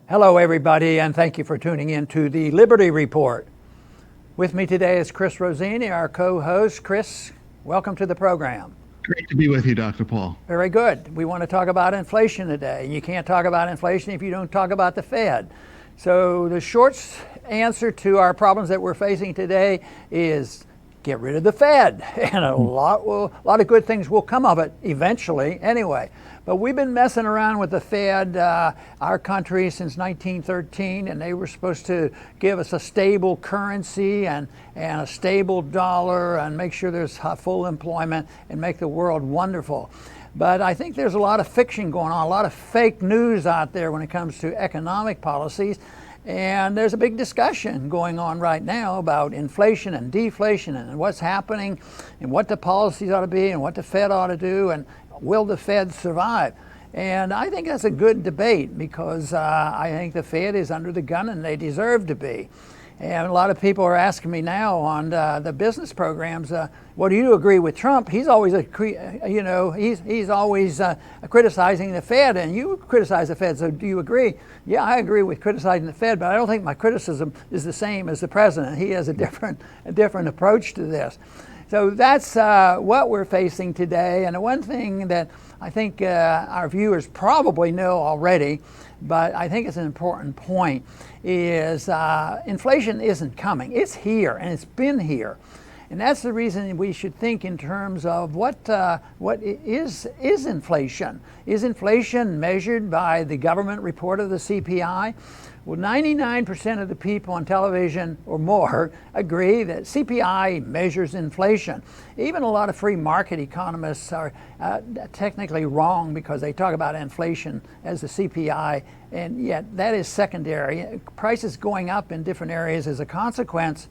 Hello, everybody, and thank you for tuning in to the Liberty Report. With me today is Chris Rossini, our co-host. Chris, welcome to the program. Great to be with you, Dr. Paul. Very good. We want to talk about inflation today. You can't talk about inflation if you don't talk about the Fed. So the short answer to our problems that we're facing today is get rid of the Fed, and a lot of good things will come of it eventually anyway. But we've been messing around with the Fed, our country, since 1913, and they were supposed to give us a stable currency and a stable dollar and make sure there's full employment and make the world wonderful. But I think there's a lot of fiction going on, a lot of fake news out there when it comes to economic policies. And there's a big discussion going on right now about inflation and deflation and what's happening and what the policies ought to be and what the Fed ought to do and will the Fed survive? And I think that's a good debate because I think the Fed is under the gun and they deserve to be. And a lot of people are asking me now on the business programs, well, do you agree with Trump? He's always, he's always criticizing the Fed, and you criticize the Fed, so do you agree? Yeah, I agree with criticizing the Fed, but I don't think my criticism is the same as the president. He has a different approach to this. So that's what we're facing today. And the one thing that I think our viewers probably know already, but I think it's an important point, is inflation isn't coming. It's here, and it's been here. And that's the reason we should think in terms of what is inflation? Is inflation measured by the government report of the CPI? Well, 99% of the people on television or more agree that CPI measures inflation. Even a lot of free market economists are technically wrong because they talk about inflation as the CPI, and yet that is secondary. Prices going up in different areas as a consequence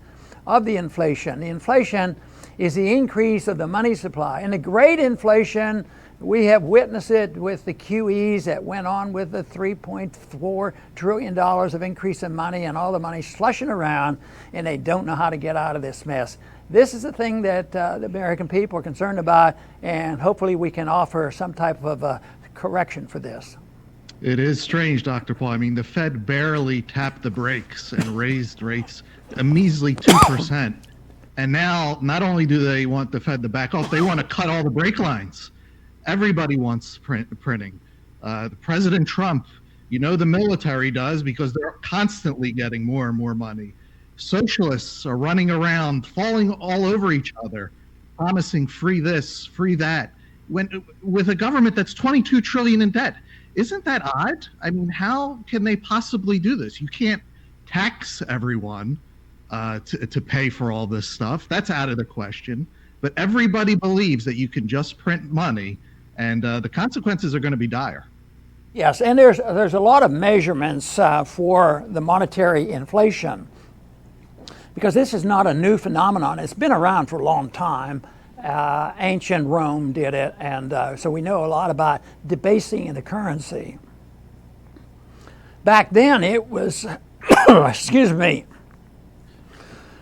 of the inflation. The inflation is the increase of the money supply. And the great inflation, we have witnessed it with the QEs that went on with the $3.4 trillion of increase in money and all the money slushing around, and they don't know how to get out of this mess. This is the thing that the American people are concerned about, and hopefully we can offer some type of correction for this. It is strange, Dr. Paul. I mean, the Fed barely tapped the brakes and raised rates a measly 2%. And now, not only do they want the Fed to back off, they want to cut all the brake lines. Everybody wants printing. President Trump, the military does because they're constantly getting more and more money. Socialists are running around, falling all over each other, promising free this, free that, with a government that's $22 trillion in debt. Isn't that odd? I mean, how can they possibly do this? You can't tax everyone to pay for all this stuff. That's out of the question. But everybody believes that you can just print money, and the consequences are going to be dire. Yes, and there's a lot of measurements for the monetary inflation, because this is not a new phenomenon. It's been around for a long time. Ancient Rome did it, and so we know a lot about debasing the currency. Back then it was, excuse me,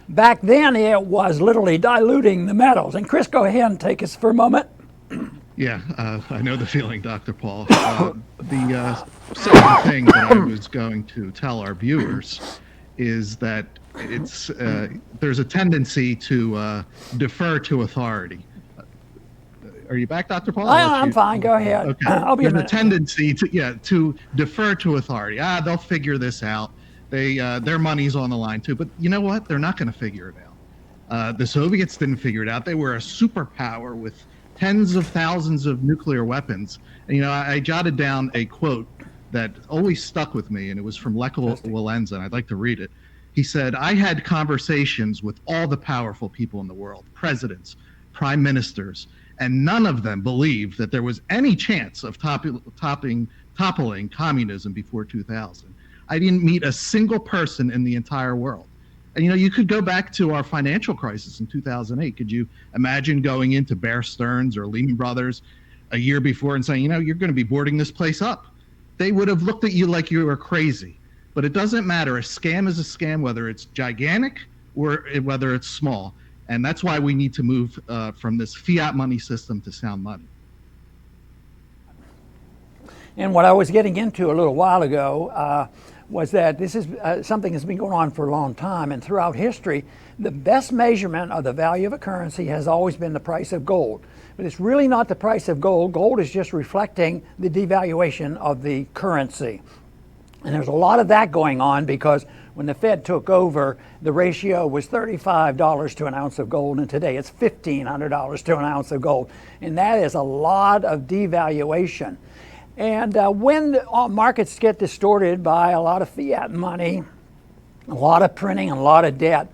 back then it was literally diluting the metals. And Chris, go ahead and take us for a moment. Yeah, I know the feeling, Dr. Paul. The second thing that I was going to tell our viewers is that there's a tendency to defer to authority. Are you back, Dr. Paul? I'm fine. Go ahead. Okay. I'll be There's a minute. a tendency to defer to authority. They'll figure this out. Their money's on the line too. But you know what? They're not going to figure it out. The Soviets didn't figure it out. They were a superpower with tens of thousands of nuclear weapons. And I jotted down a quote that always stuck with me, and it was from Lech Walesa, and I'd like to read it. He said, "I had conversations with all the powerful people in the world, presidents, prime ministers, and none of them believed that there was any chance of toppling communism before 2000. I didn't meet a single person in the entire world." And you could go back to our financial crisis in 2008. Could you imagine going into Bear Stearns or Lehman Brothers a year before and saying, you're going to be boarding this place up? They would have looked at you like you were crazy. But it doesn't matter. A scam is a scam, whether it's gigantic or whether it's small. And that's why we need to move from this fiat money system to sound money. And what I was getting into a little while ago was that this is something that's been going on for a long time, and throughout history, the best measurement of the value of a currency has always been the price of gold. But it's really not the price of gold. Gold is just reflecting the devaluation of the currency. And there's a lot of that going on because when the Fed took over, the ratio was $35 to an ounce of gold, and today it's $1,500 to an ounce of gold. And that is a lot of devaluation. And when markets get distorted by a lot of fiat money, a lot of printing, and a lot of debt,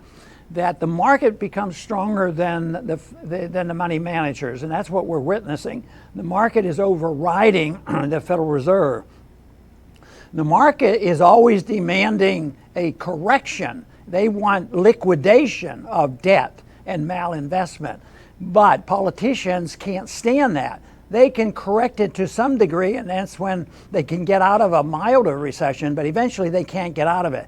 that the market becomes stronger than the money managers, and that's what we're witnessing. The market is overriding the Federal Reserve. The market is always demanding a correction. They want liquidation of debt and malinvestment, but politicians can't stand that. They can correct it to some degree, and that's when they can get out of a milder recession, but eventually they can't get out of it.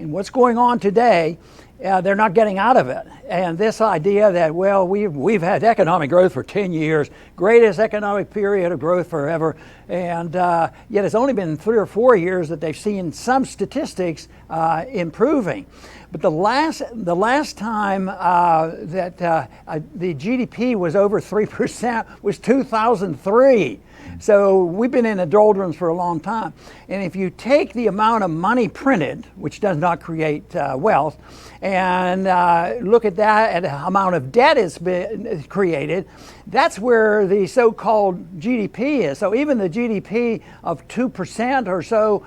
And what's going on today, they're not getting out of it. And this idea that, well, we've had economic growth for 10 years, greatest economic period of growth forever, and yet it's only been 3 or 4 years that they've seen some statistics improving. But the last time that the GDP was over 3% was 2003. So we've been in the doldrums for a long time. And if you take the amount of money printed, which does not create wealth, and look at that, at the amount of debt is created, that's where the so-called GDP is. So even the GDP of 2% or so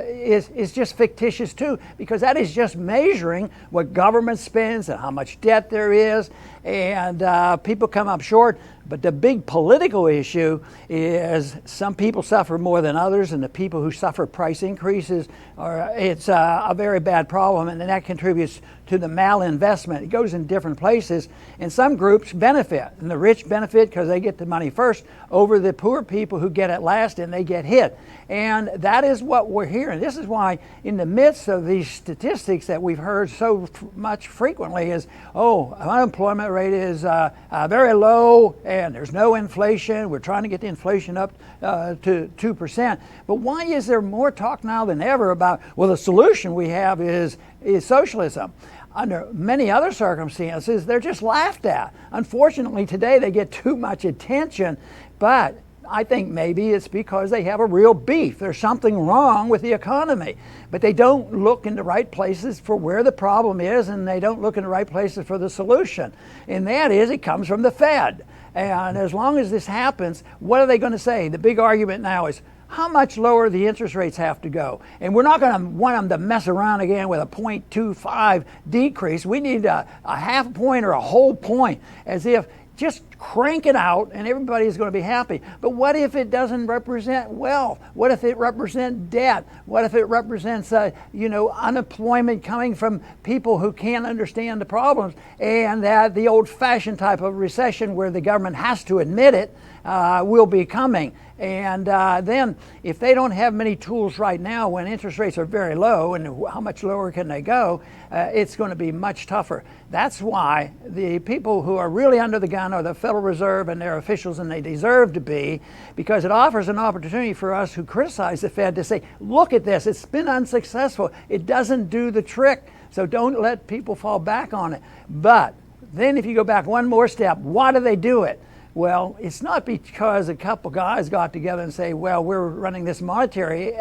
is just fictitious too, because that is just measuring what government spends and how much debt there is, and people come up short. But the big political issue is some people suffer more than others, and the people who suffer price increases, it's a very bad problem, and that contributes to the malinvestment. It goes in different places, and some groups benefit, and the rich benefit because they get the money first over the poor people who get it last, and they get hit. And that is what we're hearing. This is why in the midst of these statistics that we've heard so much frequently is, oh, unemployment rate is very low, and there's no inflation. We're trying to get the inflation up to 2%. But why is there more talk now than ever about, well, the solution we have is socialism? Under many other circumstances, they're just laughed at. Unfortunately, today they get too much attention, but I think maybe it's because they have a real beef. There's something wrong with the economy, but they don't look in the right places for where the problem is, and they don't look in the right places for the solution. And that is, it comes from the Fed. And as long as this happens, what are they going to say? The big argument now is, how much lower the interest rates have to go? And we're not going to want them to mess around again with a 0.25 decrease. We need a half point or a whole point, as if just crank it out and everybody's going to be happy. But what if it doesn't represent wealth? What if it represents debt? What if it represents unemployment coming from people who can't understand the problems, and that the old-fashioned type of recession where the government has to admit it will be coming? And then if they don't have many tools right now when interest rates are very low, and how much lower can they go, it's going to be much tougher. That's why the people who are really under the gun are the Federal Reserve and their officials, and they deserve to be, because it offers an opportunity for us who criticize the Fed to say, look at this, it's been unsuccessful, it doesn't do the trick, so don't let people fall back on it. But then if you go back one more step, why do they do it? Well, it's not because a couple guys got together and say, well, we're running this monetary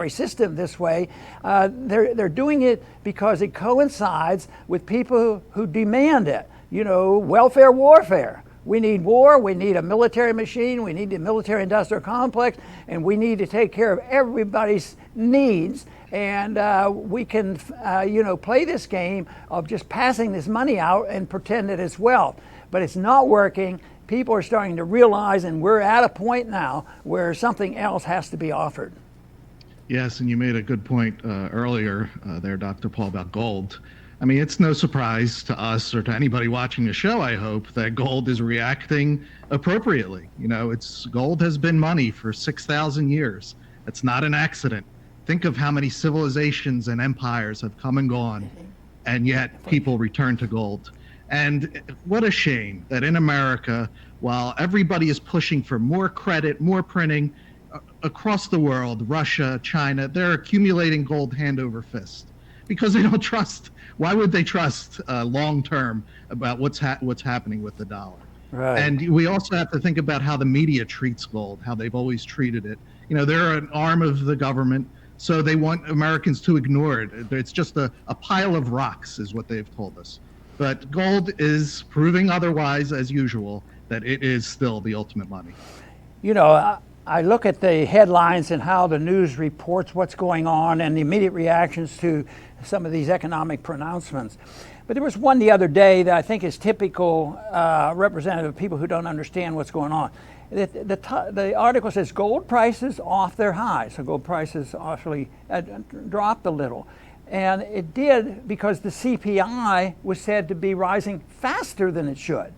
system this way. They're doing it because it coincides with people who demand it. Welfare warfare. We need war, we need a military machine, we need a military industrial complex, and we need to take care of everybody's needs. And we can, play this game of just passing this money out and pretend that it's wealth. But it's not working. People are starting to realize, and we're at a point now where something else has to be offered. Yes, and you made a good point earlier there, Dr. Paul, about gold. I mean, it's no surprise to us or to anybody watching the show, I hope, that gold is reacting appropriately. Gold has been money for 6,000 years. It's not an accident. Think of how many civilizations and empires have come and gone, and yet people return to gold. And what a shame that in America, while everybody is pushing for more credit, more printing, across the world, Russia, China, they're accumulating gold hand over fist because they don't trust. Why would they trust long term about what's happening with the dollar? Right. And we also have to think about how the media treats gold, how they've always treated it. They're an arm of the government, so they want Americans to ignore it. It's just a pile of rocks, is what they've told us. But gold is proving otherwise, as usual, that it is still the ultimate money. I look at the headlines and how the news reports what's going on and the immediate reactions to some of these economic pronouncements. But there was one the other day that I think is typical representative of people who don't understand what's going on. The article says gold prices off their highs. So gold prices actually dropped a little. And it did because the CPI was said to be rising faster than it should.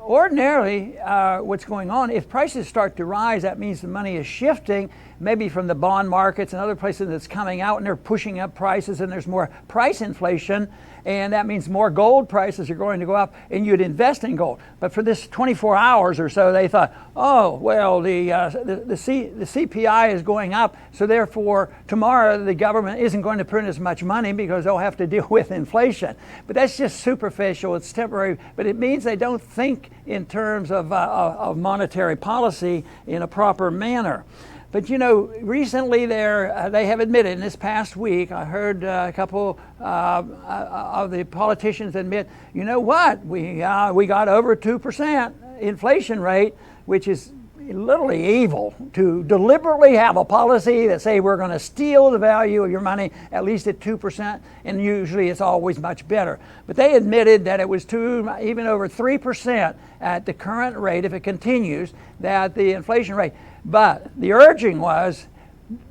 Ordinarily, what's going on, if prices start to rise, that means the money is shifting, maybe from the bond markets and other places that's coming out, and they're pushing up prices, and there's more price inflation, and that means more gold prices are going to go up, and you'd invest in gold. But for this 24 hours or so, they thought, oh, well, the CPI is going up, so therefore tomorrow the government isn't going to print as much money because they'll have to deal with inflation. But that's just superficial, it's temporary, but it means they don't think in terms of monetary policy in a proper manner. But recently they have admitted in this past week, I heard a couple of the politicians admit, we got over 2% inflation rate, which is literally evil to deliberately have a policy that say we're going to steal the value of your money at least at 2%, and usually it's always much better. But they admitted that it was even over 3% at the current rate, if it continues, that the inflation rate. But the urging was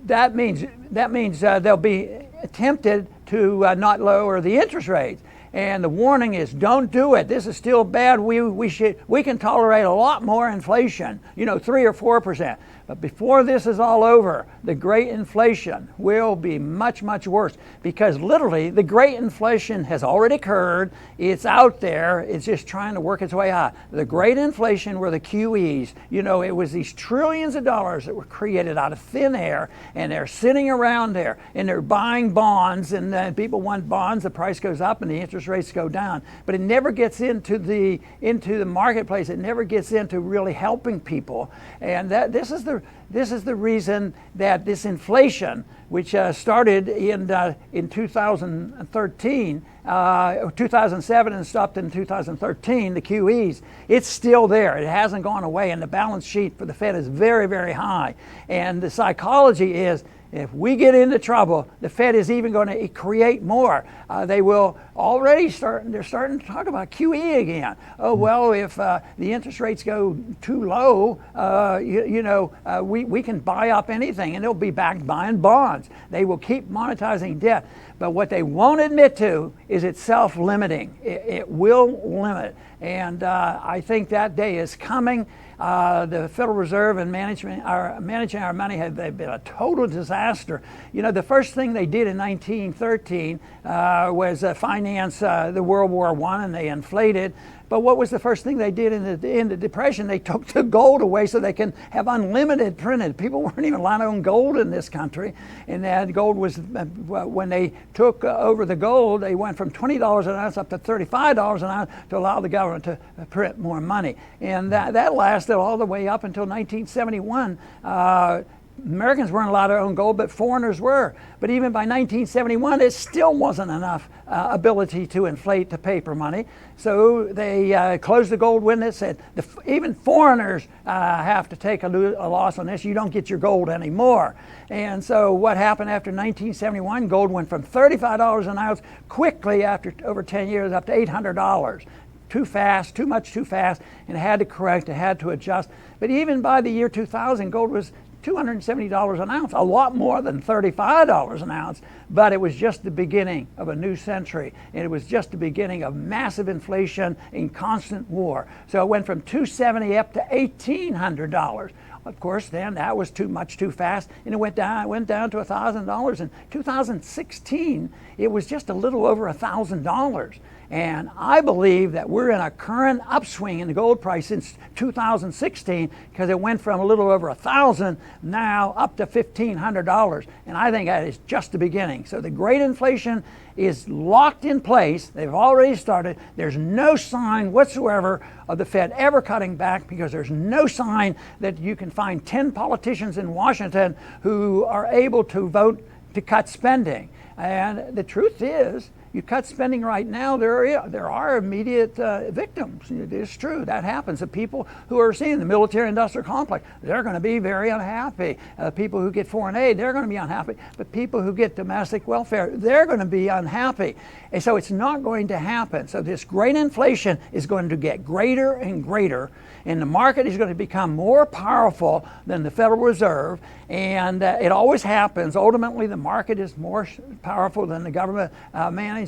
that means they'll be tempted to not lower the interest rates. And the warning is, don't do it. This is still bad. We can tolerate a lot more inflation, 3 or 4%. But before this is all over, the great inflation will be much, much worse, because literally the great inflation has already occurred. It's out there. It's just trying to work its way out. The great inflation were the QEs. It was these trillions of dollars that were created out of thin air, and they're sitting around there, and they're buying bonds, and people want bonds. The price goes up and the interest rates go down. But it never gets into the marketplace. It never gets into really helping people. And this is the reason that this inflation, which started in 2013, 2007 and stopped in 2013, the QEs, it's still there. It hasn't gone away, and the balance sheet for the Fed is very, very high. And the psychology is, if we get into trouble, the Fed is even going to create more. They will already they're starting to talk about QE again. Oh, well, if the interest rates go too low, we can buy up anything, and they'll be back buying bonds. They will keep monetizing debt. But what they won't admit to is it's self-limiting. It will limit. And I think that day is coming. The Federal Reserve and managing our money they've been a total disaster. The first thing they did in 1913 was finance the World War I, and they inflated. But what was the first thing they did in the Depression? They took the gold away so they can have unlimited printed. People weren't even allowed to own gold in this country. And that gold was, when they took over the gold, they went from $20 an ounce up to $35 an ounce to allow the government to print more money. And that lasted all the way up until 1971. Americans weren't allowed to own gold, but foreigners were. But even by 1971, it still wasn't enough ability to inflate the paper money. So they closed the gold window and said, even foreigners have to take a loss on this. You don't get your gold anymore. And so what happened after 1971, gold went from $35 an ounce quickly after over 10 years up to $800. Too fast, too much too fast, and it had to correct, it had to adjust. But even by the year 2000, gold was $270 an ounce, a lot more than $35 an ounce. but it was just the beginning of a new century, and it was just the beginning of massive inflation and constant war. So it went from $270 up to $1,800. Of course, then that was too fast, and it went down to $1,000. In 2016, it was just a little over $1,000. And I believe that we're in a current upswing in the gold price since 2016, because it went from a little over $1,000 now up to $1,500. And I think that is just the beginning. So the great inflation is locked in place. They've already started. There's no sign whatsoever of the Fed ever cutting back, because there's no sign that you can find 10 politicians in Washington who are able to vote to cut spending. And the truth is, you cut spending right now, there are immediate victims. It's true, that happens. The people who are seeing the military-industrial complex, they're going to be very unhappy. People who get foreign aid, they're going to be unhappy. But people who get domestic welfare, they're going to be unhappy. And so it's not going to happen. So this great inflation is going to get greater and greater, and the market is going to become more powerful than the Federal Reserve. And it always happens. Ultimately, the market is more powerful than the government managements,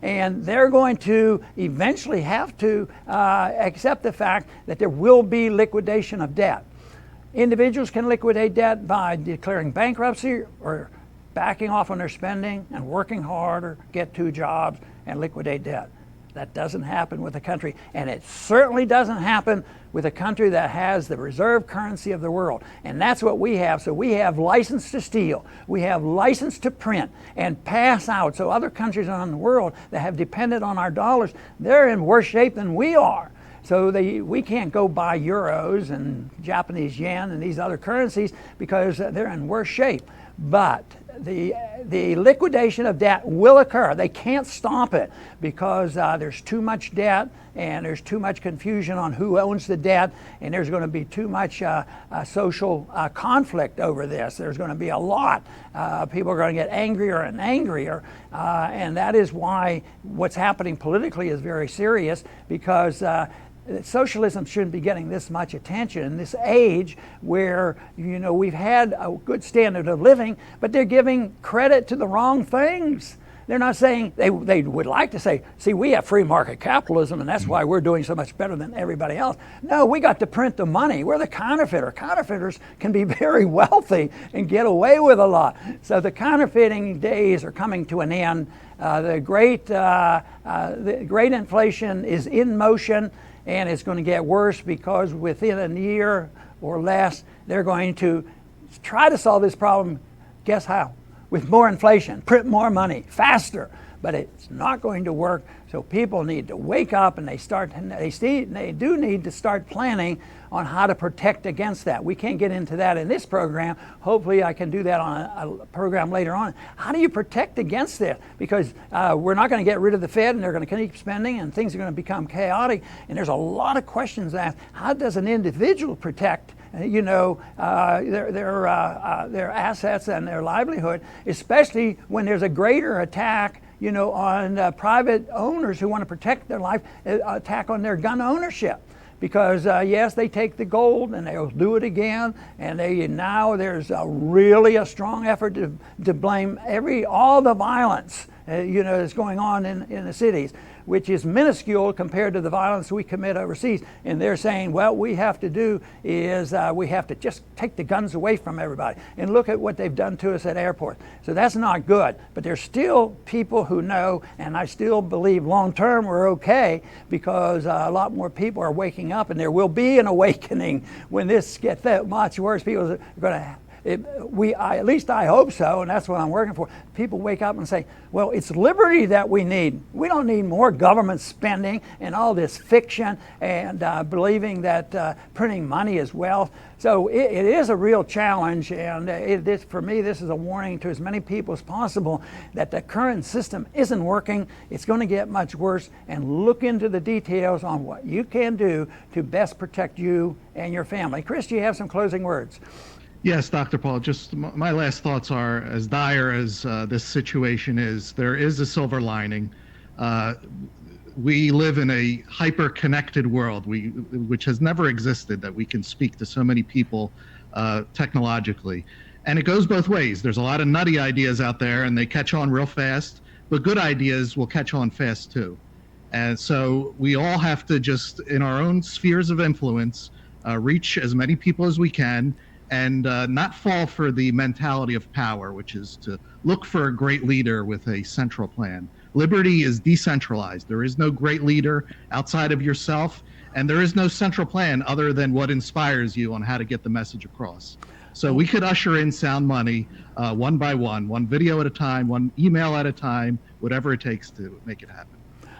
and they're going to eventually have to accept the fact that there will be liquidation of debt. Individuals can liquidate debt by declaring bankruptcy or backing off on their spending and working harder, get 2 jobs, and liquidate debt. That doesn't happen with a country, and it certainly doesn't happen with a country that has the reserve currency of the world. And that's what we have. So we have license to steal. We have license to print and pass out. So other countries around the world that have depended on our dollars, they're in worse shape than we are. So we can't go buy euros and Japanese yen and these other currencies because they're in worse shape. But the liquidation of debt will occur. They can't stop it because there's too much debt, and there's too much confusion on who owns the debt, and there's going to be too much social conflict over this. There's going to be a lot. People are going to get angrier and angrier, and that is why what's happening politically is very serious, because socialism shouldn't be getting this much attention in this age where, we've had a good standard of living, but they're giving credit to the wrong things. They're not saying, they would like to say, see, we have free market capitalism and that's why we're doing so much better than everybody else. No, we got to print the money. We're the counterfeiter. Counterfeiters can be very wealthy and get away with a lot. So the counterfeiting days are coming to an end. The great inflation is in motion, and it's going to get worse because within a year or less, they're going to try to solve this problem. Guess how? With more inflation, print more money, faster. But it's not going to work. So people need to wake up, and they do need to start planning on how to protect against that. We can't get into that in this program. Hopefully I can do that on a program later on. How do you protect against this? Because we're not going to get rid of the Fed, and they're going to keep spending, and things are going to become chaotic. And there's a lot of questions asked. How does an individual protect their assets and their livelihood, especially when there's a greater attack on private owners who want to protect their life, attack on their gun ownership. Because yes, they take the gold and they'll do it again, and there's really a strong effort to blame all the violence that's going on in the cities, which is minuscule compared to the violence we commit overseas. And they're saying, well, we have to do is we have to just take the guns away from everybody. And look at what they've done to us at airports. So that's not good. But there's still people who know, and I still believe long term we're okay, because a lot more people are waking up, and there will be an awakening when this gets that much worse. People are going to at least I hope so, and that's what I'm working for. People wake up and say, well, it's liberty that we need. We don't need more government spending and all this fiction and believing that printing money is wealth. So it is a real challenge, and for me, this is a warning to as many people as possible that the current system isn't working. It's going to get much worse, and look into the details on what you can do to best protect you and your family. Chris, do you have some closing words? Yes, Dr. Paul, just my last thoughts are, as dire as this situation is, there is a silver lining. We live in a hyper-connected world, which has never existed, that we can speak to so many people technologically. And it goes both ways. There's a lot of nutty ideas out there, and they catch on real fast, but good ideas will catch on fast too. And so we all have to just, in our own spheres of influence, reach as many people as we can, and not fall for the mentality of power, which is to look for a great leader with a central plan. Liberty is decentralized. There is no great leader outside of yourself, and there is no central plan other than what inspires you on how to get the message across. So we could usher in sound money one by one video at a time, one email at a time, whatever it takes to make it happen.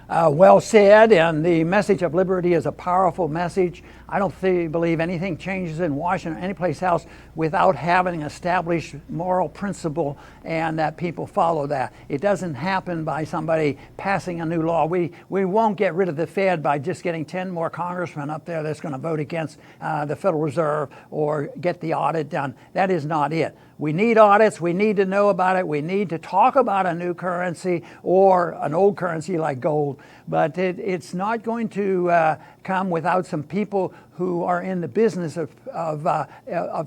Well said, and the message of liberty is a powerful message. I don't believe anything changes in Washington or anyplace else without having an established moral principle and that people follow that. It doesn't happen by somebody passing a new law. We won't get rid of the Fed by just getting 10 more congressmen up there that's going to vote against the Federal Reserve or get the audit done. That is not it. We need audits. We need to know about it. We need to talk about a new currency or an old currency like gold. But it's not going to come without some people who are in the business of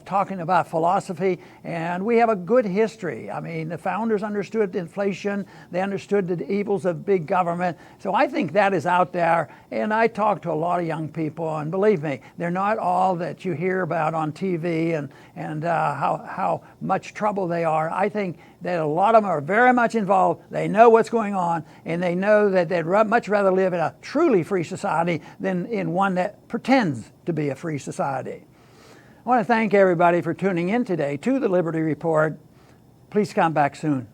talking about philosophy. And we have a good history. I mean, the founders understood inflation. They understood the evils of big government. So I think that is out there. And I talk to a lot of young people, and believe me, they're not all that you hear about on TV and how much trouble they are. I think that a lot of them are very much involved. They know what's going on, and they know that they'd much rather live in a truly free society than in one that pretends to be a free society. I want to thank everybody for tuning in today to the Liberty Report. Please come back soon.